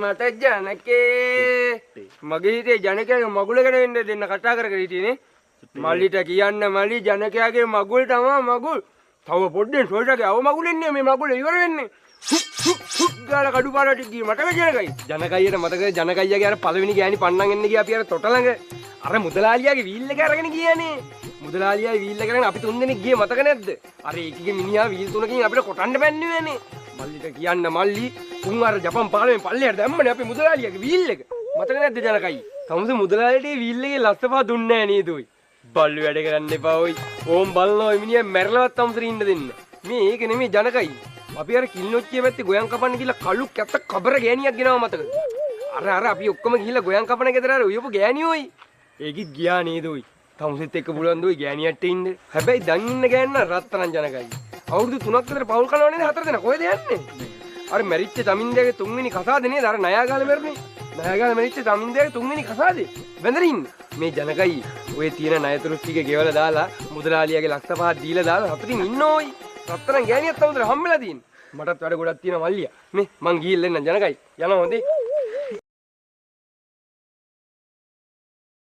මට ජනකේ මගේ හිතේ ජනකයාගේ මගුලකට වෙන්න දෙන්න කතා කර හිටියේනේ. මල්ලිට කියන්න මල්ලි ජනකයාගේ මගුල් තමයි මගුල්. තව පොඩ්ඩෙන් සොයටගේ අව මගුලෙන්නේ මේ මගුල ඉවර වෙන්නේ. ගාලා කඩු පාරට ගියේ මට ජනකයි. ජනකයියට මතකද ජනකයියාගේ අර පළවෙනි ගෑණි පන්නන් එන්න ගියා අපි අර තොට ළඟ. අර මුදලාලියාගේ වීල් එක අරගෙන ගියානේ. මුදලාලියාගේ වීල් එක අරගෙන අපි තුන් දෙනෙක් ගියේ මතක නැද්ද? අර ඒකගේ මිනිහා වීල් තුනකින් අපිට කොටන්න බැන්නුවේනේ. මල්ලිට කියන්න මල්ලි උන් අර ජපන් පාලමෙන් පල්ලෙහාට දැම්මනේ අපි මුදලාලියාගේ වීල් එක. මතක නැද්ද ජනකයි? තමුසේ මුදලාලියට වීල් එකේ ලස්සපා දුන්නේ නැහැ නේද ඔයි? බල්ලු වැඩ කරන්න එපා ඔයි. ඕම් බලනවා මිනිහා මැරලවත් තමුසේ ඉන්න දෙන්න. මේ ඒක නෙමෙයි ජනකයි. අපි අර කිල්නොච්චිය පැත්තේ ගොයන් කපන්න ගිහලා කළු කැත්ත කබර ගෑණියක් ගෙනාව මතකද? අර අපි ඔක්කොම ගිහලා ගොයන් කපන ගෙදර අර උයපු ගෑණියෝයි. ඒකිත් ගියා නේද ඔයි? තමුසෙත් එක්ක බුලන් දොයි ගෑණියට ඉන්න. හැබැයි දැන් ඉන්න ගෑන්න රත්තරන් ජනකයි. අවුරුදු 3ක් විතර පවුල් කනවා නේද හතර දෙනා කොහෙද යන්නේ? අර මැරිච්ච තමින්දයාගේ තුන්වෙනි කසාද නේද? අර නයාගාල මැරුණේ. නයාගාල මැරිච්ච තමින්දයාගේ තුන්වෙනි කසාදේ. බැඳලා ඉන්න. මේ ජනකයි ඔය තියෙන ණයතුරු ටික ගෙවලා දාලා මුදලාලියාගේ ලක්ෂ 5ක් දීලා දාලා අපිටින් ඉන්නෝයි. රත්තරන් ගෑණියක් තමුන්ට හම්බෙලා තියෙන්නේ. මටත් වැඩ ගොඩක් තියෙනවා මල්ලියා. මේ මං ගිහිල්ලා එන්න ජනකයි. යනවා හොඳේ.